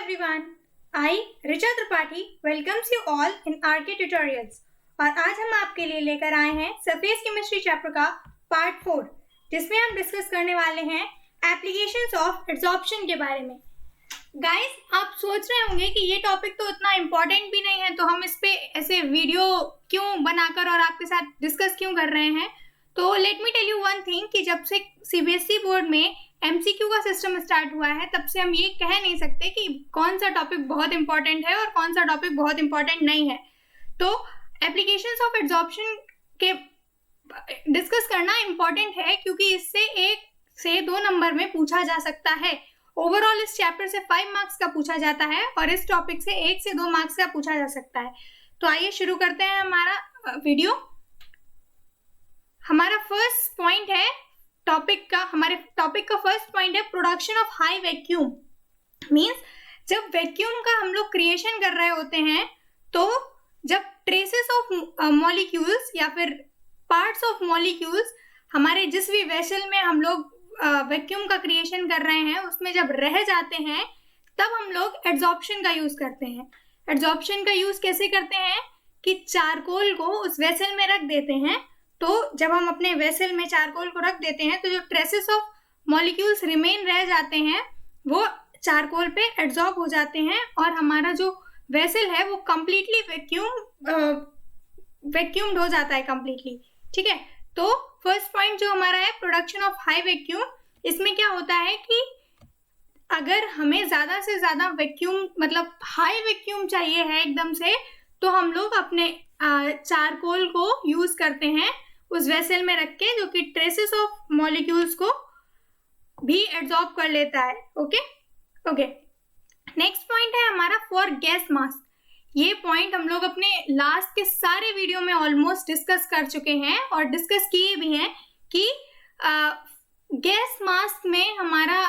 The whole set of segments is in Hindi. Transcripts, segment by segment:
everyone, I Richa Tripathi welcomes you all in RK Tutorials और आज हम आपके लिए लेकर आए हैं सरफेस केमिस्ट्री चैप्टर का पार्ट 4 जिसमें हम डिस्कस करने वाले हैं एप्लीकेशंस ऑफ एड्सॉर्प्शन के बारे में। गाइस, आप सोच रहे होंगे कि ये टॉपिक तो उतना इम्पोर्टेंट भी नहीं है तो हम इस पे ऐसे वीडियो क्यों बनाकर और आपके साथ डिस्कस क्यों कर रहे हैं। तो let me tell you one thing कि जब से सीबीएसई बोर्ड में एमसीक्यू का सिस्टम स्टार्ट हुआ है तब से हम ये कह नहीं सकते कि कौन सा टॉपिक बहुत इंपॉर्टेंट है और कौन सा टॉपिक बहुत इंपॉर्टेंट नहीं है। तो एप्लीकेशंस ऑफ एड्सॉर्प्शन के डिस्कस करना इंपॉर्टेंट है क्योंकि इससे 1 से 2 नंबर में पूछा जा सकता है। ओवरऑल इस चैप्टर से 5 मार्क्स का पूछा जाता है और इस टॉपिक से 1 से 2 मार्क्स का पूछा जा सकता है। तो आइए शुरू करते हैं हमारा वीडियो। हमारा फर्स्ट पॉइंट है हमारे टॉपिक का फर्स्ट पॉइंट है production of high vacuum. Means जब वैक्यूम का हम लोग क्रिएशन कर रहे होते हैं तो जब ट्रेसेस ऑफ मॉलिक्यूल्स या फिर पार्ट्स ऑफ मॉलिक्यूल्स हमारे जिस भी वेसल में हम लोग वैक्यूम का क्रिएशन कर रहे हैं उसमें जब रह जाते हैं तब हम लोग एड्सॉर्प्शन का यूज करते हैं। एड्सॉर्प्शन का यूज कैसे करते हैं कि चारकोल को उस वेसल में रख देते हैं। तो जब हम अपने वेसल में चारकोल को रख देते हैं तो जो ट्रेसेस ऑफ मॉलिक्यूल्स रिमेन रह जाते हैं वो चारकोल पे एड्सॉर्ब हो जाते हैं और हमारा जो वेसल है वो कंप्लीटली वैक्यूम्ड हो जाता है कंप्लीटली। ठीक है, तो फर्स्ट पॉइंट जो हमारा है प्रोडक्शन ऑफ हाई वैक्यूम, इसमें क्या होता है कि अगर हमें ज्यादा से ज्यादा वैक्यूम मतलब हाई वैक्यूम चाहिए है एकदम से तो हम लोग अपने चारकोल को यूज करते हैं उस वेसल में रख के जो कि ट्रेसेस ऑफ मॉलिक्यूल्स को भी एड्सॉर्ब कर लेता है। ओके नेक्स्ट पॉइंट है हमारा फॉर गैस मास्क। ये पॉइंट हम लोग अपने लास्ट के सारे वीडियो में ऑलमोस्ट डिस्कस कर चुके हैं और डिस्कस किए भी हैं कि गैस मास्क में हमारा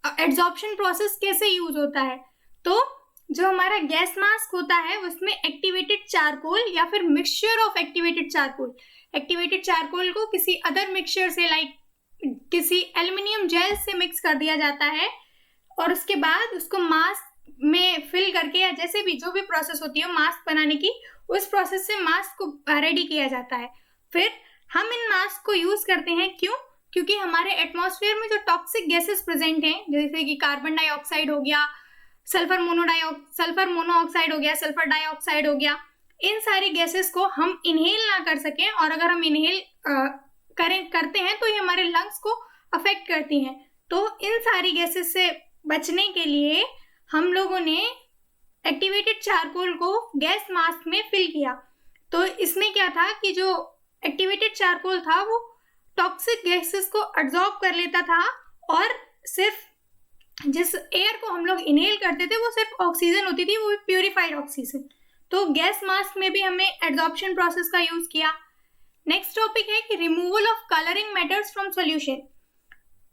एड्सॉर्प्शन प्रोसेस कैसे यूज होता है। तो जो हमारा गैस मास्क होता है उसमें एक्टिवेटेड चारकोल या फिर मिक्सचर ऑफ एक्टिवेटेड चारकोल को किसी अदर मिक्सचर से लाइक किसी एल्युमिनियम जेल से मिक्स कर दिया जाता है और उसके बाद उसको मास्क में फिल करके या जैसे भी जो भी प्रोसेस होती है मास्क बनाने की उस प्रोसेस से मास्क को रेडी किया जाता है। फिर हम इन मास्क को यूज करते हैं क्योंकि हमारे एटमॉस्फेयर में जो टॉक्सिक गैसेस प्रेजेंट हैं जैसे कि कार्बन डाइऑक्साइड हो गया, सल्फर मोनोऑक्साइड हो गया, सल्फर डाइऑक्साइड हो गया, इन सारी गैसेस को हम इनहेल ना कर सकें और अगर हम इनहेल करते हैं तो ये हमारे लंग्स को अफेक्ट करती हैं। तो इन सारी गैसेस से बचने के लिए हम लोगों ने एक्टिवेटेड चारकोल को गैस मास्क में फिल किया। तो इसमें क्या था कि जो एक्टिवेटेड चारकोल था वो टॉक्सिक गैसेस को एब्जॉर्ब कर लेता था और सिर्फ जिस एयर को हम लोग इनहेल करते थे वो सिर्फ ऑक्सीजन होती थी, वो भी प्योरीफाइड ऑक्सीजन। तो गैस मास्क में भी हमने एड्सॉर्प्शन प्रोसेस का यूज किया। नेक्स्ट टॉपिक है कि removal of colouring matters from solution.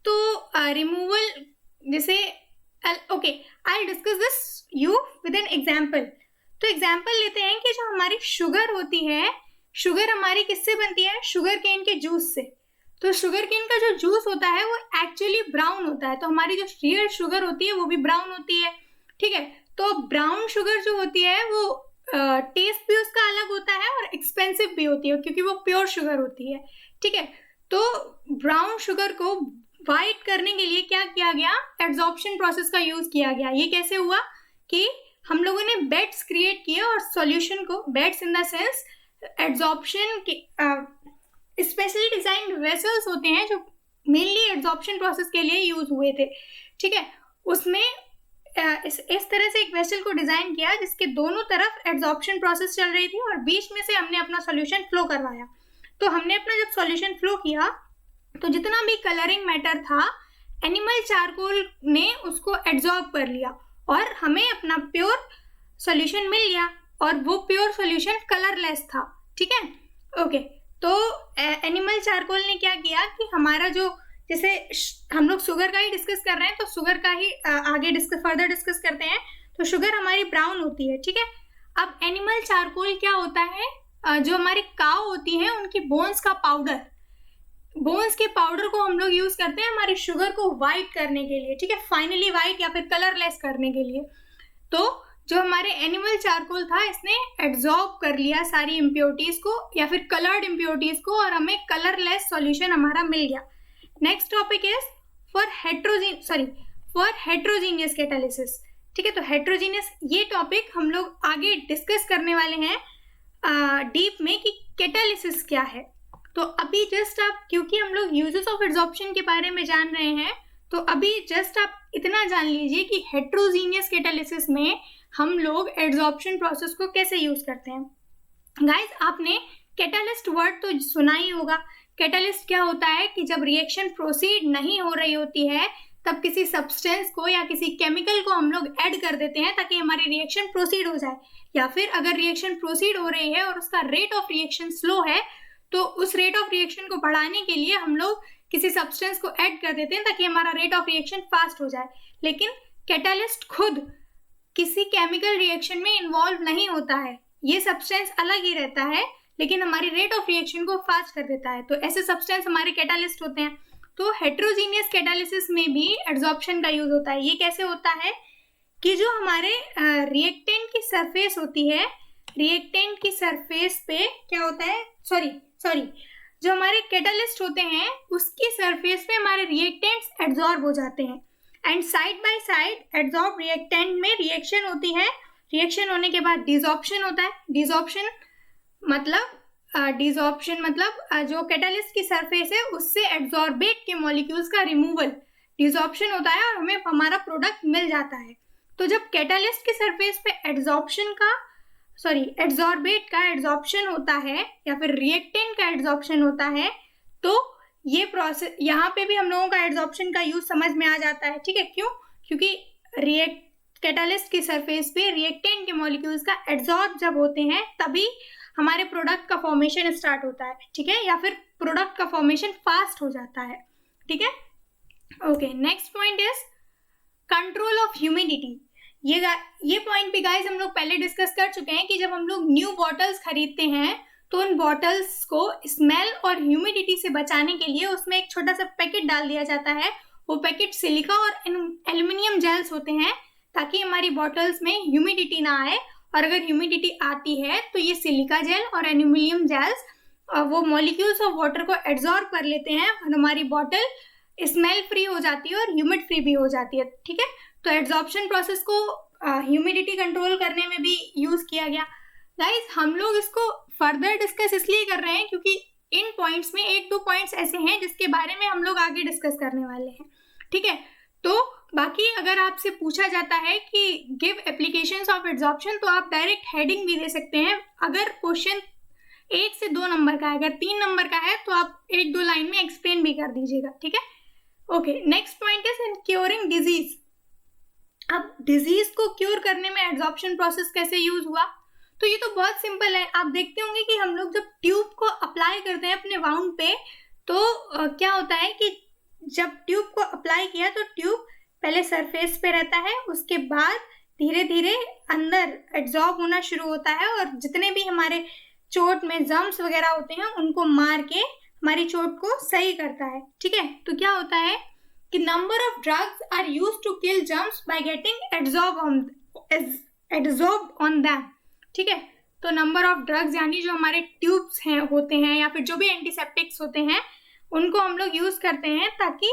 तो रिमूवल जैसे okay I discuss this you with an example. तो एग्जाम्पल लेते हैं कि जो हमारी शुगर होती है, शुगर हमारी किससे बनती है? शुगर केन के जूस से। तो शुगर केन का जो जूस होता है वो एक्चुअली ब्राउन होता है, तो हमारी जो रियल शुगर होती है वो भी ब्राउन होती है। ठीक है, तो ब्राउन शुगर जो होती है वो टेस्ट भी उसका अलग होता है और एक्सपेंसिव भी होती है क्योंकि वो प्योर शुगर होती है। ठीक है, तो ब्राउन शुगर को वाइट करने के लिए क्या किया गया? एड्सॉर्प्शन प्रोसेस का यूज किया गया। ये कैसे हुआ कि हम लोगों ने बेड्स क्रिएट किए और सॉल्यूशन को, beds in the sense adsorption के स्पेशली डिजाइंड वेसल्स होते हैं जो मेनली एड्सॉर्प्शन प्रोसेस के लिए यूज हुए थे। ठीक है, उसमें इस तरह से एक वेसल को डिजाइन किया जिसके दोनों तरफ एड्सॉर्प्शन प्रोसेस चल रही थी और बीच में से हमने अपना सॉल्यूशन फ्लो करवाया। तो हमने अपना जब सॉल्यूशन फ्लो किया तो जितना भी कलरिंग मैटर था एनिमल चारकोल ने उसको एड्सॉर्ब कर लिया और हमें अपना प्योर सॉल्यूशन मिल गया और वो प्योर सॉल्यूशन कलरलेस था। ठीक है, ओके। तो एनिमल चारकोल ने क्या किया कि हमारा जो जैसे हम लोग शुगर का ही डिस्कस कर रहे हैं तो शुगर का ही आगे फर्दर डिस्कस करते हैं। तो शुगर हमारी ब्राउन होती है। ठीक है, अब एनिमल चारकोल क्या होता है? जो हमारी काऊ होती है उनकी बोन्स का पाउडर, बोन्स के पाउडर को हम लोग यूज करते हैं हमारी शुगर को वाइट करने के लिए, ठीक है, फाइनली वाइट या फिर कलरलेस करने के लिए। तो जो हमारे एनिमल चारकोल था इसने एब्जॉर्ब कर लिया सारी इम्प्योरिटीज को या फिर कलर्ड इम्प्योरिटीज को और हमें कलरलेस सॉल्यूशन हमारा मिल गया। Next topic is for heterogeneous catalysis, ठीक है। तो हेट्रोजीनियस ये टॉपिक हम लोग आगे डिस्कस करने वाले हैं डीप में कि कैटालिसिस क्या है। तो अभी जस्ट आप, क्योंकि हम लोग यूजेस ऑफ एड्सॉर्प्शन के बारे में जान रहे हैं, तो अभी जस्ट आप इतना जान लीजिए कि हेट्रोजीनियस कैटालिसिस में हम लोग एड्सॉर्प्शन प्रोसेस को कैसे यूज करते हैं। गाइस, आपने कैटालिस्ट वर्ड तो सुना ही होगा। कैटालिस्ट क्या होता है कि जब रिएक्शन प्रोसीड नहीं हो रही होती है तब किसी सब्सटेंस को या किसी केमिकल को हम लोग ऐड कर देते हैं ताकि हमारी रिएक्शन प्रोसीड हो जाए, या फिर अगर रिएक्शन प्रोसीड हो रही है और उसका रेट ऑफ रिएक्शन स्लो है तो उस रेट ऑफ रिएक्शन को बढ़ाने के लिए हम लोग किसी सब्सटेंस को ऐड कर देते हैं ताकि हमारा रेट ऑफ रिएक्शन फास्ट हो जाए। लेकिन कैटालिस्ट खुद किसी केमिकल रिएक्शन में इन्वॉल्व नहीं होता है, ये सब्सटेंस अलग ही रहता है लेकिन हमारी रेट ऑफ रिएक्शन को फास्ट कर देता है। तो ऐसे सब्सटेंस हमारे कैटालिस्ट होते हैं। तो हेट्रोजीनियस कैटालिसिस में भी एड्सॉर्प्शन का यूज होता है। ये कैसे होता है कि जो हमारे रिएक्टेंट की सरफेस होती है, रिएक्टेंट की सरफेस पे क्या होता है, जो हमारे कैटालिस्ट होते हैं उसकी सरफेस पे हमारे रिएक्टेंट्स एड्सॉर्ब हो जाते हैं and side by side adsorb reactant में रिएक्शन होती है। रिएक्शन होने के बाद डिसॉर्प्शन होता है। डिसॉर्प्शन मतलब जो कैटालिस्ट की सरफेस है उससे एड्सॉर्बेट के मॉलिक्यूल्स का रिमूवल, डिसॉर्प्शन होता है और हमें हमारा प्रोडक्ट मिल जाता है। तो जब कैटालिस्ट की सरफेस पे एड्सॉर्बेट का एड्सॉर्प्शन होता है या फिर रिएक्टेंट का एड्सॉर्प्शन होता है तो ये प्रोसेस, यहाँ पे भी हम लोगों का एड्सॉर्प्शन का यूज समझ में आ जाता है, ठीक है। क्यों? क्योंकि कैटालिस्ट की सरफेस पे रिएक्टेंट के मॉलिक्यूल्स का एड्सॉर्ब जब होते हैं तभी हमारे प्रोडक्ट का फॉर्मेशन स्टार्ट होता है, ठीक है, या फिर प्रोडक्ट का फॉर्मेशन फास्ट हो जाता है, ठीक है। Okay, next point is control of humidity. ये पॉइंट भी गाइस हम लोग पहले डिस्कस कर चुके हैं कि जब हम लोग न्यू बॉटल्स खरीदते हैं तो उन बॉटल्स को स्मेल और ह्यूमिडिटी से बचाने के लिए उसमें एक छोटा सा पैकेट डाल दिया जाता है। वो पैकेट सिलिका और एल्युमिनियम जेल्स होते हैं ताकि हमारी बॉटल्स में ह्यूमिडिटी ना आए, और अगर ह्यूमिडिटी आती है तो ये सिलिका जेल और एल्युमिनियम जेल्स वो मॉलिक्यूल्स ऑफ वाटर को एब्जॉर्ब कर लेते हैं और हमारी बॉटल स्मेल फ्री हो जाती है और ह्यूमिड फ्री भी हो जाती है, ठीक है। तो एब्जॉर्प्शन प्रोसेस को ह्यूमिडिटी कंट्रोल करने में भी यूज किया गया। गाइस, हम लोग इसको फर्दर डिस्कस इसलिए कर रहे हैं क्योंकि इन पॉइंट्स में एक दो पॉइंट्स ऐसे हैं जिसके बारे में हम लोग आगे डिस्कस करने वाले हैं, ठीक है। तो बाकी अगर आपसे पूछा जाता है कि गिव एप्लीकेशंस ऑफ एब्जॉर्प्शन तो आप डायरेक्ट हेडिंग भी दे सकते हैं। अगर क्वेश्चन 1 से 2 नंबर का है, अगर 3 नंबर का है तो आप 1-2 लाइन में एक्सप्लेन भी कर दीजिएगा, ठीक है। Okay, next point is in curing disease. अब डिजीज को क्योर करने में एब्जॉर्प्शन प्रोसेस कैसे यूज हुआ, तो ये तो बहुत सिंपल है। आप देखते होंगे कि हम लोग जब ट्यूब को अप्लाई करते हैं अपने वाउंड पे तो क्या होता है कि जब ट्यूब को अप्लाई किया तो ट्यूब पहले सरफेस पे रहता है, उसके बाद धीरे धीरे अंदर एब्जॉर्ब होना शुरू होता है और जितने भी हमारे चोट में जम्स वगैरह होते हैं उनको मार के हमारी चोट को सही करता है, ठीक है। तो क्या होता है कि number of drugs are used to kill germs by getting absorbed on them, ठीक है। तो नंबर ऑफ ड्रग्स यानी जो हमारे ट्यूब्स हैं होते हैं या फिर जो भी एंटीसेप्टिक्स होते हैं उनको हम लोग यूज करते हैं ताकि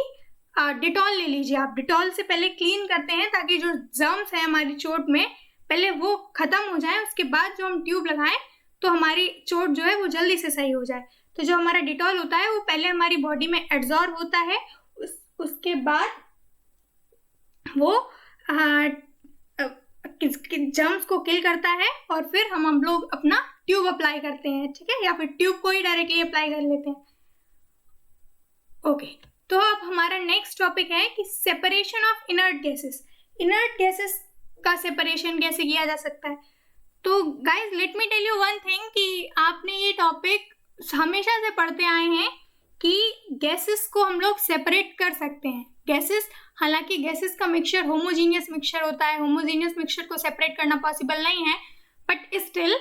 डिटॉल ले लीजिए आप, डिटॉल से पहले क्लीन करते हैं ताकि जो जर्म्स हैं हमारी चोट में पहले वो खत्म हो जाए, उसके बाद जो हम ट्यूब लगाएं तो हमारी चोट जो है वो जल्दी से सही हो जाए। तो जो हमारा डिटॉल होता है वो पहले हमारी बॉडी में एब्जॉर्ब होता है, उसके बाद वो जर्म्स को किल करता है और फिर हम लोग अपना ट्यूब अप्लाई करते हैं, ठीक है, या फिर ट्यूब को ही डायरेक्टली अप्लाई कर लेते हैं। ओके, तो अब हमारा नेक्स्ट टॉपिक है कि separation of inert gases. Inert gases का सेपरेशन कैसे किया जा सकता है। तो guys let me tell you one thing कि आपने ये टॉपिक हमेशा से पढ़ते आए हैं कि गैसेस को हम लोग सेपरेट कर सकते हैं। गैसेस, हालांकि गैसेस का मिक्सचर होमोजीनियस मिक्सचर होता है, होमोजीनियस मिक्सचर को सेपरेट करना पॉसिबल नहीं है, but still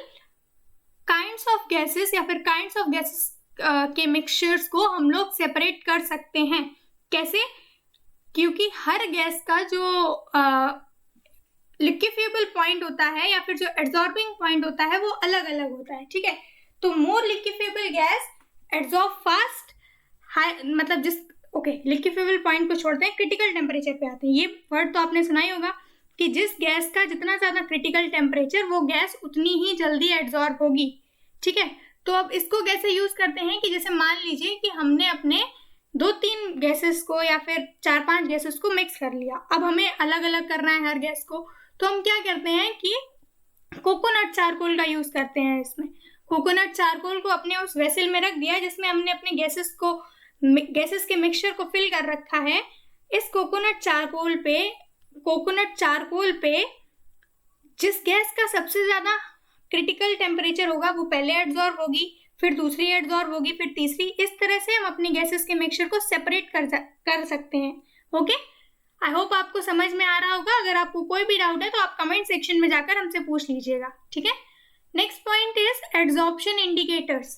kinds of gases या फिर काइंड्स ऑफ गैसेस के मिक्सचर्स को हम लोग सेपरेट कर सकते हैं। कैसे? क्योंकि हर गैस का जो लिक्विफिएबल पॉइंट होता है या फिर जो एड्सॉर्बिंग पॉइंट होता है वो अलग अलग होता है, ठीक है। तो मोर लिक्विफिएबल गैस एड्सॉर्ब फास्ट, मतलब लिक्विफिएबल पॉइंट को छोड़ते हैं, क्रिटिकल टेम्परेचर पे आते हैं। ये वर्ड तो आपने सुना ही होगा कि जिस गैस का जितना ज्यादा क्रिटिकल टेम्परेचर, वो गैस उतनी ही जल्दी एड्सॉर्ब होगी, ठीक है। तो अब इसको कैसे यूज करते हैं कि जैसे मान लीजिए कि हमने अपने 2-3 गैसेस को या फिर 4-5 गैसेस को मिक्स कर लिया, अब हमें अलग अलग करना है हर गैस को। तो हम क्या करते हैं कि कोकोनट चारकोल का यूज करते हैं। इसमें कोकोनट चारकोल को अपने उस वेसल में रख दिया जिसमें हमने अपने गैसेस के मिक्सचर को फिल कर रखा है। इस कोकोनट चारकोल पे जिस गैस का सबसे ज्यादा क्रिटिकल टेम्परेचर होगा वो पहले एड्सॉर्ब होगी, फिर दूसरी एड्सॉर्ब होगी, फिर तीसरी। इस तरह से हम अपनी गैसेस के मिक्सचर को सेपरेट कर सकते हैं। ओके, आई होप आपको समझ में आ रहा होगा। अगर आपको कोई भी डाउट है तो आप कमेंट सेक्शन में जाकर हमसे पूछ लीजिएगा, ठीक है। Next point is adsorption indicators.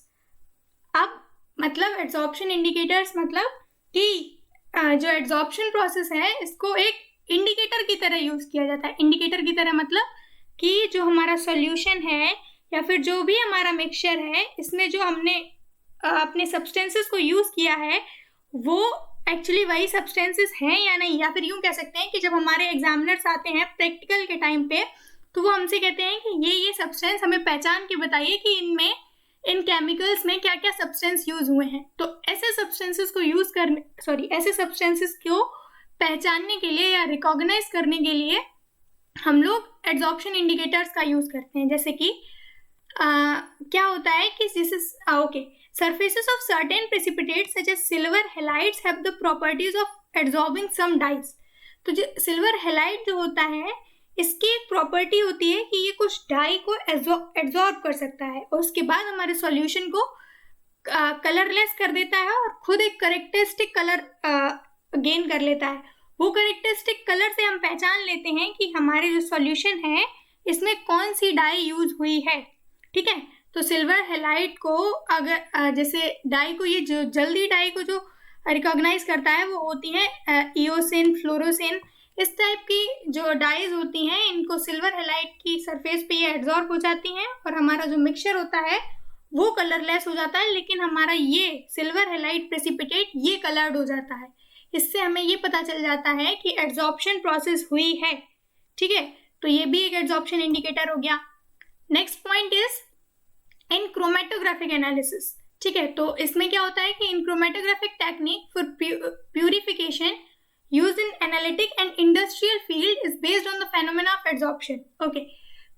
अब मतलब एड्सॉर्प्शन इंडिकेटर्स मतलब कि जो एड्सॉर्प्शन प्रोसेस है इसको एक इंडिकेटर की तरह यूज किया जाता है। इंडिकेटर की तरह मतलब कि जो हमारा सॉल्यूशन है या फिर जो भी हमारा मिक्सचर है, इसमें जो हमने अपने सब्सटेंसेस को यूज किया है वो एक्चुअली वही सब्सटेंसेस हैं या नहीं। या फिर यूं कह सकते हैं कि जब हमारे एग्जामिनर्स आते हैं प्रैक्टिकल के टाइम पे तो वो हमसे कहते हैं कि ये सब्सटेंस हमें पहचान के बताइए कि इनमें इन केमिकल्स में क्या क्या सब्सटेंस यूज हुए हैं। तो ऐसे सब्सटेंसेस को पहचानने के लिए या रिकॉग्नाइज करने के लिए हम लोग एड्सॉर्प्शन इंडिकेटर्स का यूज करते हैं। जैसे कि क्या होता है कि surfaces of certain precipitates such as silver halides have the properties of absorbing some dyes। तो जो सिल्वर हैलाइड जो होता है इसकी एक प्रॉपर्टी होती है कि ये कुछ डाई को एब्जॉर्ब कर सकता है और उसके बाद हमारे सॉल्यूशन को कलरलेस कर देता है और खुद एक करेक्टरिस्टिक कलर गेन कर लेता है। वो करेक्टरिस्टिक कलर से हम पहचान लेते हैं कि हमारे जो सॉल्यूशन है इसमें कौन सी डाई यूज हुई है, ठीक है। तो सिल्वर हैलाइड को अगर जैसे डाई को, ये जो जल्दी डाई को जो रिकॉग्नाइज करता है वो होती है इओसिन, फ्लोरोसिन, इस टाइप की जो डाइज होती हैं इनको सिल्वर हैलाइड की सरफेस पे ये एब्जॉर्ब हो जाती हैं और हमारा जो मिक्सचर होता है वो कलरलेस हो जाता है, लेकिन हमारा ये सिल्वर हैलाइड प्रेसिपिटेट ये कलर्ड हो जाता है। इससे हमें ये पता चल जाता है कि एड्सॉर्प्शन प्रोसेस हुई है, ठीक है। तो ये भी एक एड्सॉर्प्शन इंडिकेटर हो गया। Next point is in chromatographic analysis, ठीक है। तो इसमें क्या होता है कि in chromatographic technique for purification used in analytic and industrial field is based on the phenomena of adsorption। Okay,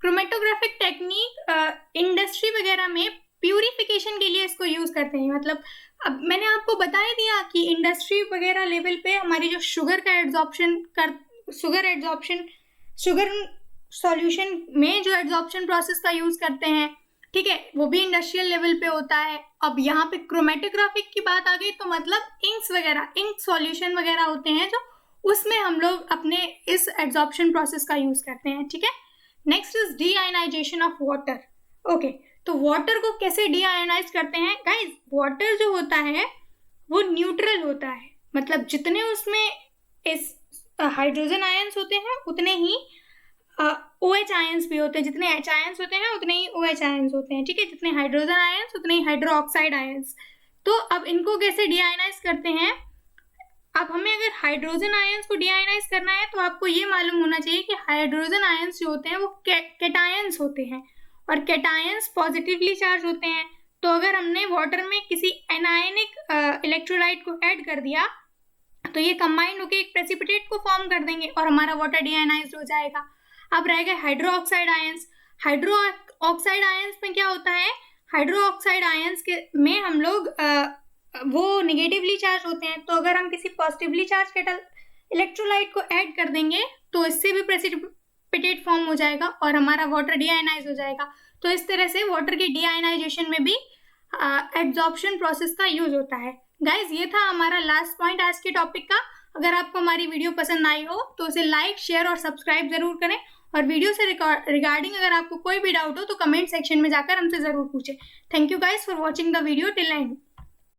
chromatographic technique industry वगैरह में प्यूरिफिकेशन के लिए इसको यूज करते हैं। मतलब अब मैंने आपको बता ही दिया कि इंडस्ट्री वगैरह लेवल पे हमारी जो शुगर सॉल्यूशन में जो एड्सॉर्प्शन प्रोसेस का यूज करते हैं, ठीक है, वो भी इंडस्ट्रियल लेवल पे होता है। अब यहाँ पे क्रोमेटोग्राफिक की बात आ गई तो मतलब इंक सॉल्यूशन वगैरह होते हैं जो उसमें हम लोग अपने इस एड्सॉर्प्शन प्रोसेस का यूज करते हैं, ठीक है। Next is deionization of water. Okay, तो वाटर को कैसे डीआयोनाइज करते हैं गाइज? वाटर जो होता है वो न्यूट्रल होता है, मतलब जितने उसमें इस हाइड्रोजन आयंस होते हैं उतने ही OH आयंस भी होते हैं, जितने H आयंस होते हैं उतने ही OH आयंस होते हैं, ठीक है। जितने हाइड्रोजन आयंस उतने ही हाइड्रोक्साइड आयंस। तो अब इनको कैसे डीआयोनाइज करते हैं? अब हमें अगर हाइड्रोजन आयंस को डीआयोनाइज करना है तो आपको ये मालूम होना चाहिए कि हाइड्रोजन आयंस जो होते हैं वो कैटायंस होते हैं और कैटायंस पॉजिटिवली चार्ज होते हैं। तो अगर हमने वाटर में किसी एनायनिक इलेक्ट्रोलाइट को ऐड कर दिया तो ये कंबाइंड होकर एक प्रेसिपिटेट को फॉर्म कर देंगे और हमारा वाटर डीआयोनाइज्ड हो जाएगा। अब रह गए हाइड्रोक्साइड आयंस। हाइड्रोक्साइड आयंस में क्या होता है? हाइड्रोक्साइड आयंस के में हम लोग वो नेगेटिवली चार्ज होते हैं, तो अगर हम किसी पॉजिटिवली चार्ज इलेक्ट्रोलाइट को ऐड कर देंगे तो इससे भी प्रेसिपिटेट फॉर्म हो जाएगा और हमारा वाटर डीआयोनाइज हो जाएगा। तो इस तरह से वाटर की डीआयोनाइजेशन में भी एब्जॉर्प्शन प्रोसेस का यूज होता है। गाइज, ये था हमारा लास्ट पॉइंट आज के टॉपिक का। अगर आपको हमारी वीडियो पसंद आई हो तो उसे लाइक, शेयर और सब्सक्राइब जरूर करें और वीडियो से रिगार्डिंग अगर आपको कोई भी डाउट हो तो कमेंट सेक्शन में जाकर हमसे जरूर पूछें। Thank you guys for watching the video till and.